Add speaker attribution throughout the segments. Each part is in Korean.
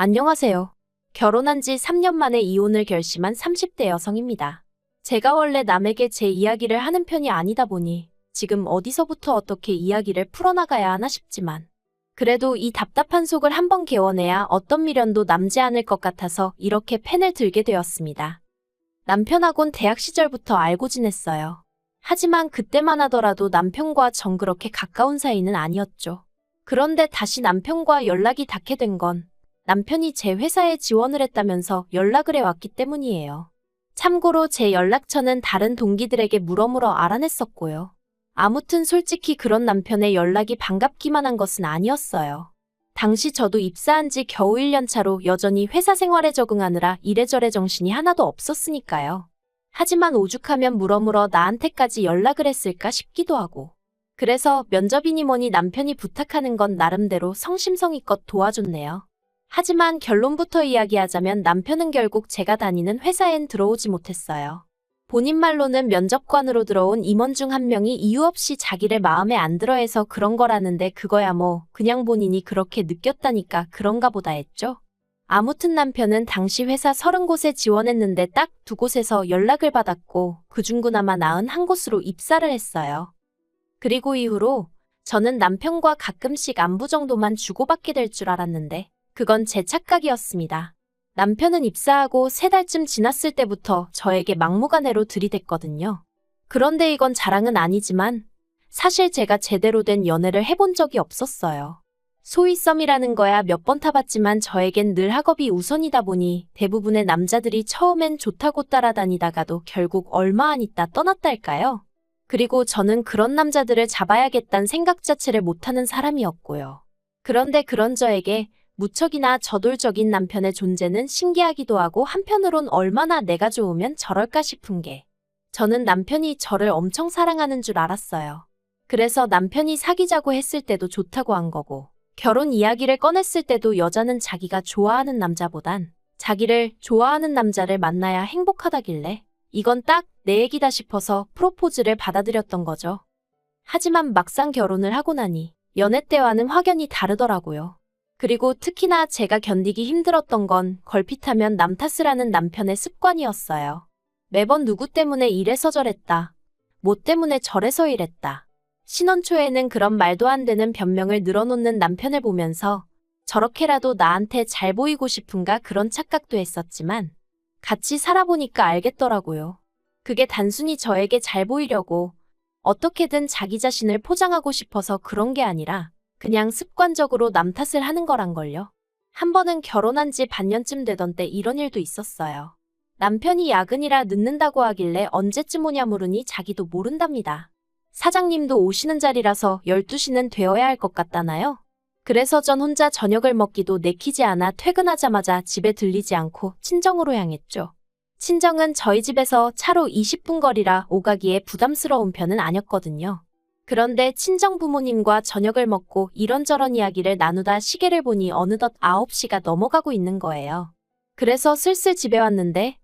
Speaker 1: 안녕하세요. 결혼한 지 3년 만에 이혼을 결심한 30대 여성입니다. 제가 원래 남에게 제 이야기를 하는 편이 아니다 보니 지금 어디서부터 어떻게 이야기를 풀어나가야 하나 싶지만 그래도 이 답답한 속을 한번 개워내야 어떤 미련도 남지 않을 것 같아서 이렇게 펜을 들게 되었습니다. 남편하곤 대학 시절부터 알고 지냈어요. 하지만 그때만 하더라도 남편과 전 그렇게 가까운 사이는 아니었죠. 그런데 다시 남편과 연락이 닿게 된 건 남편이 제 회사에 지원을 했다면서 연락을 해왔기 때문이에요. 참고로 제 연락처는 다른 동기들에게 물어물어 알아냈었고요. 아무튼 솔직히 그런 남편의 연락이 반갑기만 한 것은 아니었어요. 당시 저도 입사한 지 겨우 1년 차로 여전히 회사 생활에 적응하느라 이래저래 정신이 하나도 없었으니까요. 하지만 오죽하면 물어물어 나한테까지 연락을 했을까 싶기도 하고. 그래서 면접이니 뭐니 남편이 부탁하는 건 나름대로 성심성의껏 도와줬네요. 하지만 결론부터 이야기하자면 남편은 결국 제가 다니는 회사엔 들어오지 못했어요. 본인 말로는 면접관으로 들어온 임원 중 한 명이 이유 없이 자기를 마음에 안 들어 해서 그런 거라는데 그거야 뭐 그냥 본인이 그렇게 느꼈다니까 그런가 보다 했죠. 아무튼 남편은 당시 회사 30곳에 지원했는데 딱 2곳에서 연락을 받았고 그중 그나마 나은 한 곳으로 입사를 했어요. 그리고 이후로 저는 남편과 가끔씩 안부 정도만 주고받게 될 줄 알았는데 그건 제 착각이었습니다. 남편은 입사하고 3달쯤 지났을 때부터 저에게 막무가내로 들이댔거든요. 그런데 이건 자랑은 아니지만 사실 제가 제대로 된 연애를 해본 적이 없었어요. 소위 썸이라는 거야 몇 번 타봤지만 저에겐 늘 학업이 우선이다 보니 대부분의 남자들이 처음엔 좋다고 따라다니다가도 결국 얼마 안 있다 떠났달까요? 그리고 저는 그런 남자들을 잡아야겠다는 생각 자체를 못하는 사람이었고요. 그런데 그런 저에게 무척이나 저돌적인 남편의 존재는 신기하기도 하고 한편으론 얼마나 내가 좋으면 저럴까 싶은 게 저는 남편이 저를 엄청 사랑하는 줄 알았어요. 그래서 남편이 사귀자고 했을 때도 좋다고 한 거고 결혼 이야기를 꺼냈을 때도 여자는 자기가 좋아하는 남자보단 자기를 좋아하는 남자를 만나야 행복하다길래 이건 딱 내 얘기다 싶어서 프로포즈를 받아들였던 거죠. 하지만 막상 결혼을 하고 나니 연애 때와는 확연히 다르더라고요. 그리고 특히나 제가 견디기 힘들었던 건 걸핏하면 남 탓을 하는 남편의 습관이었어요. 매번 누구 때문에 이래서 저랬다. 뭐 때문에 저래서 이랬다. 신혼 초에는 그런 말도 안 되는 변명을 늘어놓는 남편을 보면서 저렇게라도 나한테 잘 보이고 싶은가 그런 착각도 했었지만 같이 살아보니까 알겠더라고요. 그게 단순히 저에게 잘 보이려고 어떻게든 자기 자신을 포장하고 싶어서 그런 게 아니라 그냥 습관적으로 남 탓을 하는 거란걸요. 한 번은 결혼한 지 반년쯤 되던 때 이런 일도 있었어요. 남편이 야근이라 늦는다고 하길래 언제쯤 오냐 물으니 자기도 모른답니다. 사장님도 오시는 자리라서 12시는 되어야 할 것 같다나요? 그래서 전 혼자 저녁을 먹기도 내키지 않아 퇴근하자마자 집에 들리지 않고 친정으로 향했죠. 친정은 저희 집에서 차로 20분 거리라 오가기에 부담스러운 편은 아니었거든요. 그런데 친정 부모님과 저녁을 먹고 이런저런 이야기를 나누다 시계를 보니 어느덧 9시가 넘어가고 있는 거예요. 그래서 슬슬 집에 왔는데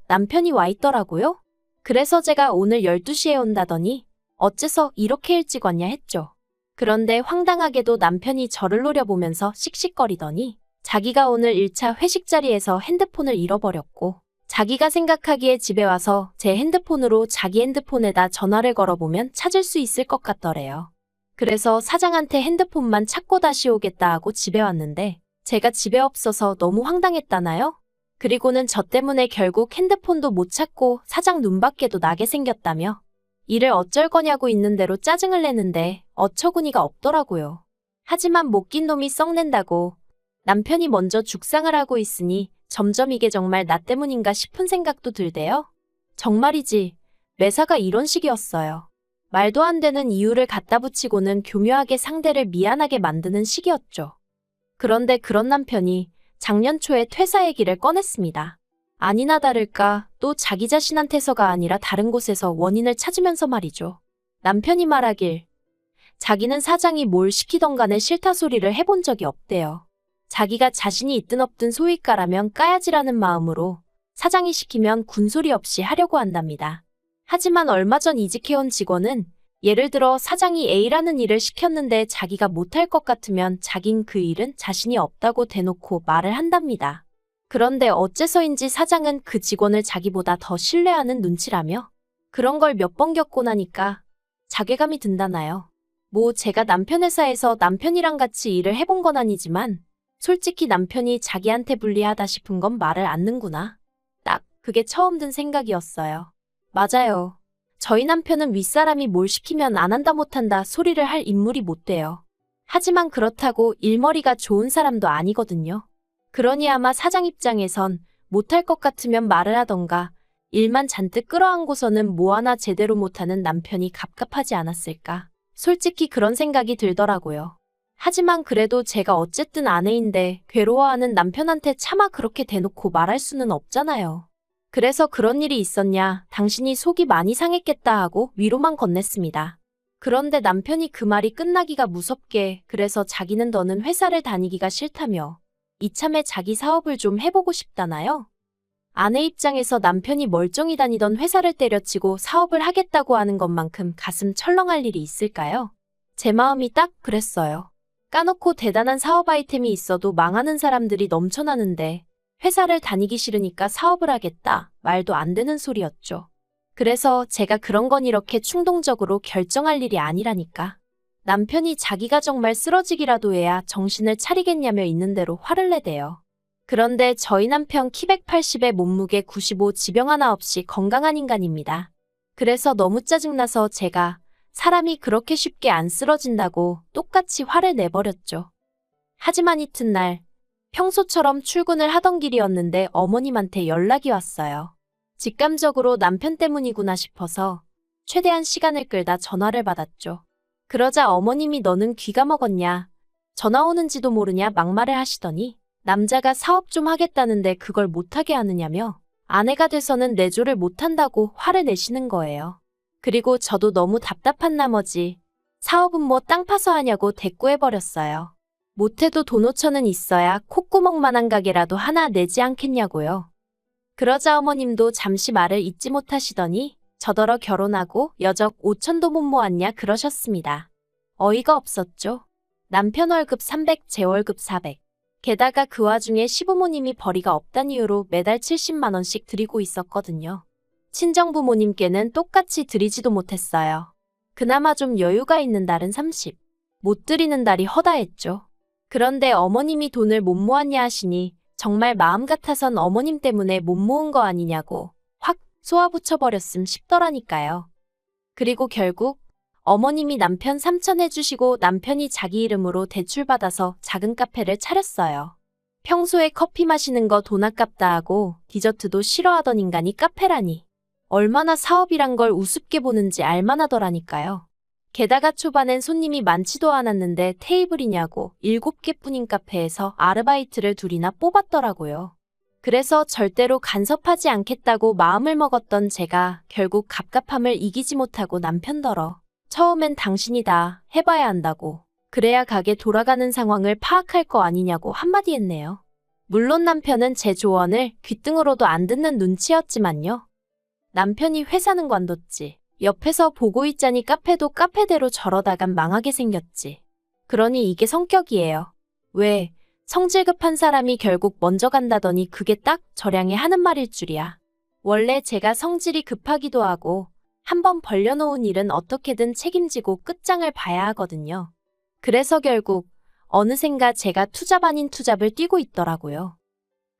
Speaker 1: 남편이 와 있더라고요. 그래서 제가 오늘 12시에 온다더니 어째서 이렇게 일찍 왔냐 했죠. 그런데 황당하게도 남편이 저를 노려보면서 씩씩거리더니 자기가 오늘 1차 회식 자리에서 핸드폰을 잃어버렸고 자기가 생각하기에 집에 와서 제 핸드폰으로 자기 핸드폰에다 전화를 걸어보면 찾을 수 있을 것 같더래요. 그래서 사장한테 핸드폰만 찾고 다시 오겠다 하고 집에 왔는데 제가 집에 없어서 너무 황당했다나요? 그리고는 저 때문에 결국 핸드폰도 못 찾고 사장 눈밖에도 나게 생겼다며 일을 어쩔 거냐고 있는 대로 짜증을 내는데 어처구니가 없더라고요. 하지만 못 낀 놈이 썩낸다고 남편이 먼저 죽상을 하고 있으니 점점 이게 정말 나 때문인가 싶은 생각도 들대요. 정말이지 매사가 이런 식이었어요. 말도 안 되는 이유를 갖다 붙이고는 교묘하게 상대를 미안하게 만드는 식이었죠. 그런데 그런 남편이 작년 초에 퇴사 얘기를 꺼냈습니다. 아니나 다를까 또 자기 자신한테서가 아니라 다른 곳에서 원인을 찾으면서 말이죠. 남편이 말하길 자기는 사장이 뭘 시키던 간에 싫다 소리를 해본 적이 없대요. 자기가 자신이 있든 없든 소위 까라면 까야지라는 마음으로 사장이 시키면 군소리 없이 하려고 한답니다. 하지만 얼마 전 이직해온 직원은 예를 들어 사장이 A라는 일을 시켰는데 자기가 못할 것 같으면 자긴 그 일은 자신이 없다고 대놓고 말을 한답니다. 그런데 어째서인지 사장은 그 직원을 자기보다 더 신뢰하는 눈치라며 그런 걸 몇 번 겪고 나니까 자괴감이 든다나요. 뭐 제가 남편 회사에서 남편이랑 같이 일을 해본 건 아니지만 솔직히 남편이 자기한테 불리하다 싶은 건 말을 않는구나. 딱 그게 처음 든 생각이었어요. 맞아요. 저희 남편은 윗사람이 뭘 시키면 안 한다 못한다 소리를 할 인물이 못 돼요. 하지만 그렇다고 일머리가 좋은 사람도 아니거든요. 그러니 아마 사장 입장에선 못할 것 같으면 말을 하던가 일만 잔뜩 끌어안고서는 뭐 하나 제대로 못하는 남편이 갑갑하지 않았을까. 솔직히 그런 생각이 들더라고요. 하지만 그래도 제가 어쨌든 아내인데 괴로워하는 남편한테 차마 그렇게 대놓고 말할 수는 없잖아요. 그래서 그런 일이 있었냐, 당신이 속이 많이 상했겠다 하고 위로만 건넸습니다. 그런데 남편이 그 말이 끝나기가 무섭게 그래서 자기는 더는 회사를 다니기가 싫다며 이참에 자기 사업을 좀 해보고 싶다나요? 아내 입장에서 남편이 멀쩡히 다니던 회사를 때려치고 사업을 하겠다고 하는 것만큼 가슴 철렁할 일이 있을까요? 제 마음이 딱 그랬어요. 까놓고 대단한 사업 아이템이 있어도 망하는 사람들이 넘쳐나는데 회사를 다니기 싫으니까 사업을 하겠다. 말도 안 되는 소리였죠. 그래서 제가 그런 건 이렇게 충동적으로 결정할 일이 아니라니까. 남편이 자기가 정말 쓰러지기라도 해야 정신을 차리겠냐며 있는 대로 화를 내대요. 그런데 저희 남편 키 180에 몸무게 95 지병 하나 없이 건강한 인간입니다. 그래서 너무 짜증나서 제가 사람이 그렇게 쉽게 안 쓰러진다고 똑같이 화를 내버렸죠. 하지만 이튿날 평소처럼 출근을 하던 길이었는데 어머님한테 연락이 왔어요. 직감적으로 남편 때문이구나 싶어서 최대한 시간을 끌다 전화를 받았죠. 그러자 어머님이 너는 귀가 먹었냐? 전화 오는지도 모르냐 막말을 하시더니 남자가 사업 좀 하겠다는데 그걸 못하게 하느냐며 아내가 돼서는 내조를 못한다고 화를 내시는 거예요. 그리고 저도 너무 답답한 나머지 사업은 뭐 땅 파서 하냐고 대꾸해버렸어요. 못해도 돈 5천은 있어야 콧구멍만한 가게라도 하나 내지 않겠냐고요. 그러자 어머님도 잠시 말을 잊지 못하시더니 저더러 결혼하고 여적 5천도 못 모았냐 그러셨습니다. 어이가 없었죠. 남편 월급 300, 제 월급 400. 게다가 그 와중에 시부모님이 벌이가 없단 이유로 매달 70만 원씩 드리고 있었거든요. 친정부모님께는 똑같이 드리지도 못했어요. 그나마 좀 여유가 있는 달은 30. 못 드리는 달이 허다했죠. 그런데 어머님이 돈을 못 모았냐 하시니 정말 마음 같아선 어머님 때문에 못 모은 거 아니냐고 확 쏘아붙여버렸음 싶더라니까요. 그리고 결국 어머님이 남편 3천 해주시고 남편이 자기 이름으로 대출받아서 작은 카페를 차렸어요. 평소에 커피 마시는 거 돈 아깝다 하고 디저트도 싫어하던 인간이 카페라니. 얼마나 사업이란 걸 우습게 보는지 알만하더라니까요. 게다가 초반엔 손님이 많지도 않았는데 테이블이냐고 7개뿐인 카페에서 아르바이트를 2이나 뽑았더라고요. 그래서 절대로 간섭하지 않겠다고 마음을 먹었던 제가 결국 갑갑함을 이기지 못하고 남편더러 처음엔 당신이다 해봐야 한다고 그래야 가게 돌아가는 상황을 파악할 거 아니냐고 한마디 했네요. 물론 남편은 제 조언을 귓등으로도 안 듣는 눈치였지만요. 남편이 회사는 관뒀지. 옆에서 보고 있자니 카페도 카페대로 저러다간 망하게 생겼지. 그러니 이게 성격이에요. 왜? 성질 급한 사람이 결국 먼저 간다더니 그게 딱 저량에 하는 말일 줄이야. 원래 제가 성질이 급하기도 하고 한번 벌려놓은 일은 어떻게든 책임지고 끝장을 봐야 하거든요. 그래서 결국 어느샌가 제가 투잡 아닌 투잡을 뛰고 있더라고요.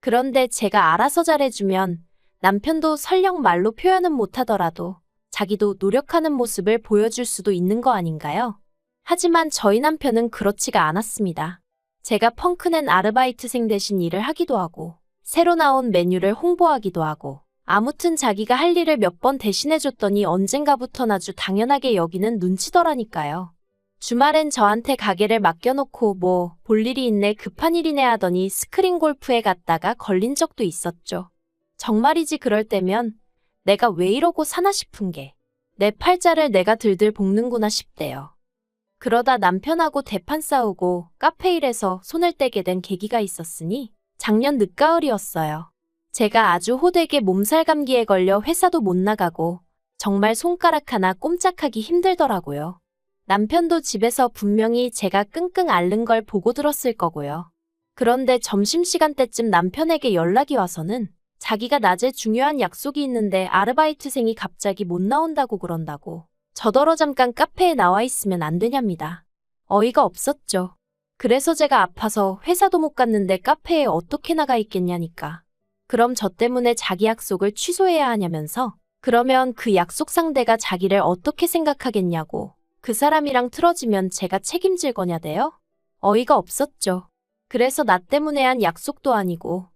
Speaker 1: 그런데 제가 알아서 잘해주면 남편도 설령 말로 표현은 못하더라도 자기도 노력하는 모습을 보여줄 수도 있는 거 아닌가요? 하지만 저희 남편은 그렇지가 않았습니다. 제가 펑크낸 아르바이트생 대신 일을 하기도 하고 새로 나온 메뉴를 홍보하기도 하고 아무튼 자기가 할 일을 몇 번 대신해줬더니 언젠가부턴 아주 당연하게 여기는 눈치더라니까요. 주말엔 저한테 가게를 맡겨놓고 뭐 볼 일이 있네 급한 일이네 하더니 스크린 골프에 갔다가 걸린 적도 있었죠. 정말이지 그럴 때면 내가 왜 이러고 사나 싶은 게 내 팔자를 내가 들들 볶는구나 싶대요. 그러다 남편하고 대판 싸우고 카페 일에서 손을 떼게 된 계기가 있었으니 작년 늦가을이었어요. 제가 아주 호되게 몸살 감기에 걸려 회사도 못 나가고 정말 손가락 하나 꼼짝하기 힘들더라고요. 남편도 집에서 분명히 제가 끙끙 앓는 걸 보고 들었을 거고요. 그런데 점심시간 때쯤 남편에게 연락이 와서는 자기가 낮에 중요한 약속이 있는데 아르바이트생이 갑자기 못 나온다고 그런다고 저더러 잠깐 카페에 나와 있으면 안 되냐입니다. 어이가 없었죠. 그래서 제가 아파서 회사도 못 갔는데 카페에 어떻게 나가 있겠냐니까. 그럼 저 때문에 자기 약속을 취소해야 하냐면서 그러면 그 약속 상대가 자기를 어떻게 생각하겠냐고 그 사람이랑 틀어지면 제가 책임질 거냐대요? 어이가 없었죠. 그래서 나 때문에 한 약속도 아니고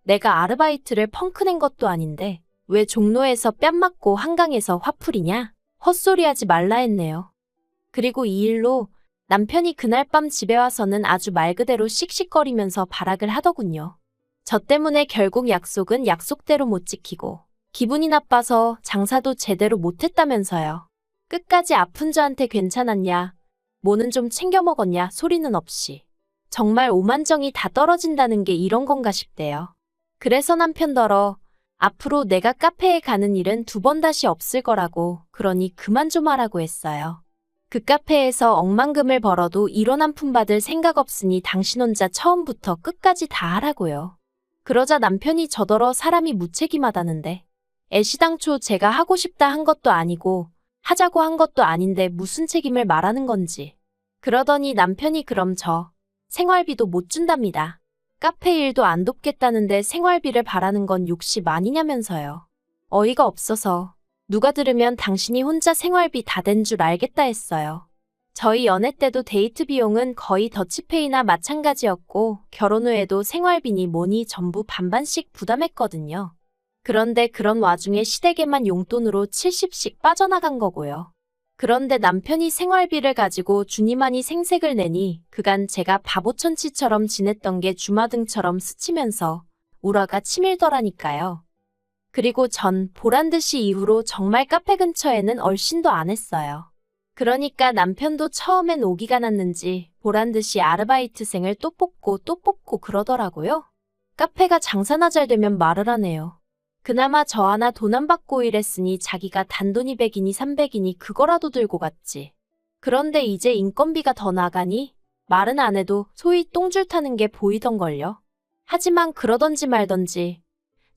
Speaker 1: 내가 아르바이트를 펑크낸 것도 아닌데 왜 종로에서 뺨 맞고 한강에서 화풀이냐? 헛소리하지 말라 했네요. 그리고 이 일로 남편이 그날 밤 집에 와서는 아주 말 그대로 씩씩거리면서 발악을 하더군요. 저 때문에 결국 약속은 약속대로 못 지키고 기분이 나빠서 장사도 제대로 못했다면서요. 끝까지 아픈 저한테 괜찮았냐, 뭐는 좀 챙겨 먹었냐 소리는 없이. 정말 오만정이 다 떨어진다는 게 이런 건가 싶대요. 그래서 남편더러 앞으로 내가 카페에 가는 일은 2번 다시 없을 거라고 그러니 그만 좀 하라고 했어요. 그 카페에서 억만금을 벌어도 1원 한 푼 받을 생각 없으니 당신 혼자 처음부터 끝까지 다 하라고요. 그러자 남편이 저더러 사람이 무책임하다는데 애시당초 제가 하고 싶다 한 것도 아니고 하자고 한 것도 아닌데 무슨 책임을 말하는 건지. 그러더니 남편이 그럼 저 생활비도 못 준답니다. 카페 일도 안 돕겠다는데 생활비를 바라는 건 욕심 아니냐면서요. 어이가 없어서 누가 들으면 당신이 혼자 생활비 다 된 줄 알겠다 했어요. 저희 연애 때도 데이트 비용은 거의 더치페이나 마찬가지였고 결혼 후에도 생활비니 뭐니 전부 반반씩 부담했거든요. 그런데 그런 와중에 시댁에만 용돈으로 70씩 빠져나간 거고요. 그런데 남편이 생활비를 가지고 주니만이 생색을 내니 그간 제가 바보천치처럼 지냈던 게 주마등처럼 스치면서 우라가 치밀더라니까요. 그리고 전 보란듯이 이후로 정말 카페 근처에는 얼씬도 안 했어요. 그러니까 남편도 처음엔 오기가 났는지 보란듯이 아르바이트생을 또 뽑고 그러더라고요. 카페가 장사나 잘 되면 말을 하네요. 그나마 저 하나 돈 안 받고 일했으니 자기가 단돈 200이니 300이니 그거라도 들고 갔지. 그런데 이제 인건비가 더 나가니 말은 안 해도 소위 똥줄 타는 게 보이던걸요. 하지만 그러던지 말던지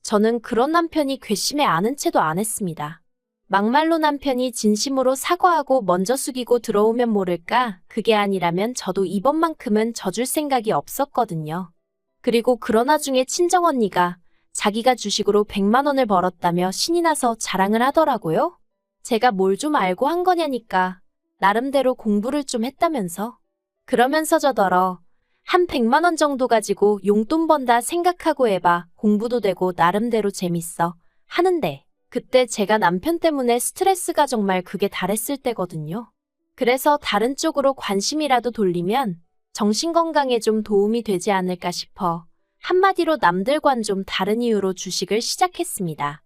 Speaker 1: 저는 그런 남편이 괘씸해 아는 채도 안 했습니다. 막말로 남편이 진심으로 사과하고 먼저 숙이고 들어오면 모를까 그게 아니라면 저도 이번만큼은 져줄 생각이 없었거든요. 그리고 그런 와중에 친정언니가 자기가 주식으로 100만 원을 벌었다며 신이 나서 자랑을 하더라고요. 제가 뭘 좀 알고 한 거냐니까 나름대로 공부를 좀 했다면서. 그러면서 저더러 한 100만 원 정도 가지고 용돈 번다 생각하고 해봐. 공부도 되고 나름대로 재밌어. 하는데 그때 제가 남편 때문에 스트레스가 정말 극에 달했을 때거든요. 그래서 다른 쪽으로 관심이라도 돌리면 정신건강에 좀 도움이 되지 않을까 싶어 한마디로 남들과는 좀 다른 이유로 주식을 시작했습니다.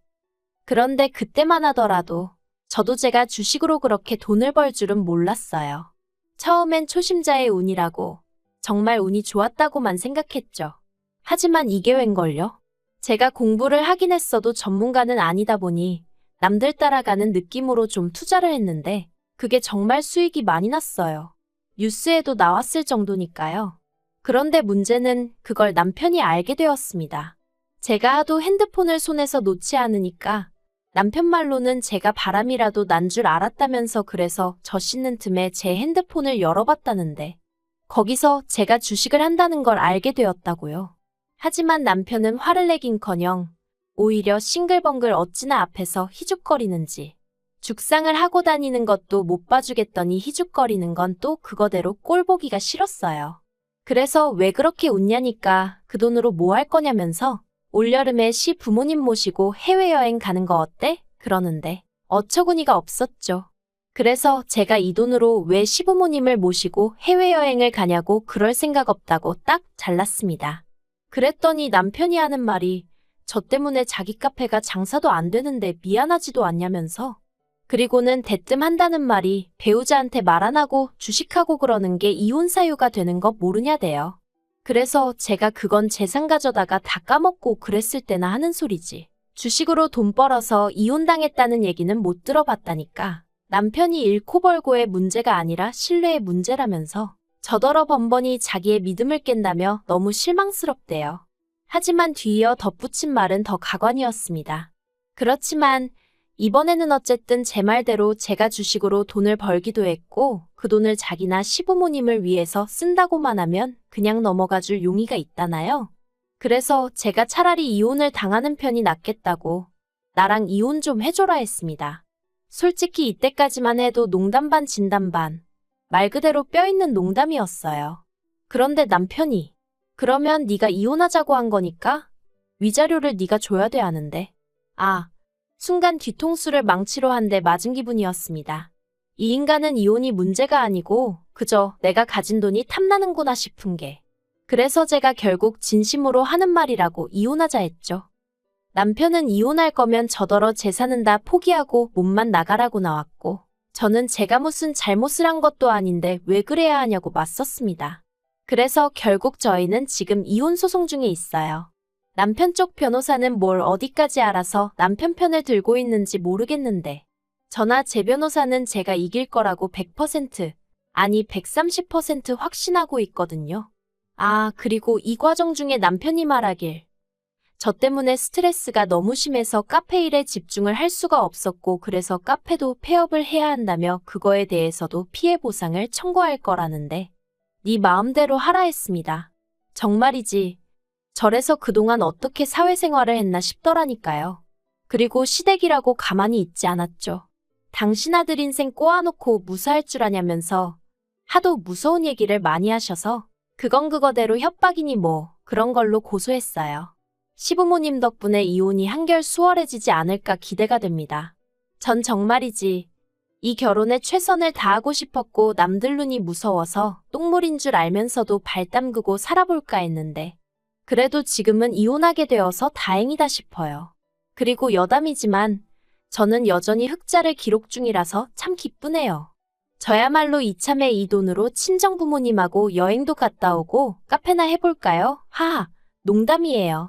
Speaker 1: 그런데 그때만 하더라도 저도 제가 주식으로 그렇게 돈을 벌 줄은 몰랐어요. 처음엔 초심자의 운이라고 정말 운이 좋았다고만 생각했죠. 하지만 이게 웬걸요? 제가 공부를 하긴 했어도 전문가는 아니다 보니 남들 따라가는 느낌으로 좀 투자를 했는데 그게 정말 수익이 많이 났어요. 뉴스에도 나왔을 정도니까요. 그런데 문제는 그걸 남편이 알게 되었습니다. 제가 하도 핸드폰을 손에서 놓지 않으니까 남편 말로는 제가 바람이라도 난 줄 알았다면서 그래서 저 씻는 틈에 제 핸드폰을 열어봤다는데 거기서 제가 주식을 한다는 걸 알게 되었다고요. 하지만 남편은 화를 내긴커녕 오히려 싱글벙글 어찌나 앞에서 희죽거리는지 죽상을 하고 다니는 것도 못 봐주겠더니 희죽거리는 건 또 그거대로 꼴보기가 싫었어요. 그래서 왜 그렇게 웃냐니까 그 돈으로 뭐 할 거냐면서 올여름에 시부모님 모시고 해외여행 가는 거 어때? 그러는데 어처구니가 없었죠. 그래서 제가 이 돈으로 왜 시부모님을 모시고 해외여행을 가냐고 그럴 생각 없다고 딱 잘랐습니다. 그랬더니 남편이 하는 말이 저 때문에 자기 카페가 장사도 안 되는데 미안하지도 않냐면서 그리고는 대뜸 한다는 말이 배우자한테 말 안 하고 주식하고 그러는 게 이혼 사유가 되는 거 모르냐대요. 그래서 제가 그건 재산 가져다가 다 까먹고 그랬을 때나 하는 소리지. 주식으로 돈 벌어서 이혼당했다는 얘기는 못 들어봤다니까. 남편이 잃고 벌고의 문제가 아니라 신뢰의 문제라면서 저더러 번번이 자기의 믿음을 깬다며 너무 실망스럽대요. 하지만 뒤이어 덧붙인 말은 더 가관이었습니다. 그렇지만 이번에는 어쨌든 제 말대로 제가 주식으로 돈을 벌기도 했고 그 돈을 자기나 시부모님을 위해서 쓴다고만 하면 그냥 넘어가줄 용의가 있다나요? 그래서 제가 차라리 이혼을 당하는 편이 낫겠다고 나랑 이혼 좀 해줘라 했습니다. 솔직히 이때까지만 해도 농담 반 진담 반. 말 그대로 뼈있는 농담이었어요. 그런데 남편이 그러면 네가 이혼하자고 한 거니까 위자료를 네가 줘야 돼 하는데. 순간 뒤통수를 망치로 한 대 맞은 기분이었습니다. 이 인간은 이혼이 문제가 아니고 그저 내가 가진 돈이 탐나는구나 싶은 게. 그래서 제가 결국 진심으로 하는 말이라고 이혼하자 했죠. 남편은 이혼할 거면 저더러 재산은 다 포기하고 몸만 나가라고 나왔고 저는 제가 무슨 잘못을 한 것도 아닌데 왜 그래야 하냐고 맞섰습니다. 그래서 결국 저희는 지금 이혼 소송 중에 있어요. 남편 쪽 변호사는 뭘 어디까지 알아서 남편 편을 들고 있는지 모르겠는데 저나 제 변호사는 제가 이길 거라고 100% 아니 130% 확신하고 있거든요. 그리고 이 과정 중에 남편이 말하길 저 때문에 스트레스가 너무 심해서 카페 일에 집중을 할 수가 없었고 그래서 카페도 폐업을 해야 한다며 그거에 대해서도 피해 보상을 청구할 거라는데 네 마음대로 하라 했습니다. 정말이지. 저래서 그동안 어떻게 사회생활을 했나 싶더라니까요. 그리고 시댁이라고 가만히 있지 않았죠. 당신 아들 인생 꼬아놓고 무사할 줄 아냐면서 하도 무서운 얘기를 많이 하셔서 그건 그거대로 협박이니 뭐 그런 걸로 고소했어요. 시부모님 덕분에 이혼이 한결 수월해지지 않을까 기대가 됩니다. 전 정말이지 이 결혼에 최선을 다하고 싶었고 남들 눈이 무서워서 똥물인 줄 알면서도 발 담그고 살아볼까 했는데 그래도 지금은 이혼하게 되어서 다행이다 싶어요. 그리고 여담이지만 저는 여전히 흑자를 기록 중이라서 참 기쁘네요. 저야말로 이참에 이 돈으로 친정부모님하고 여행도 갔다 오고 카페나 해볼까요? 하하, 농담이에요.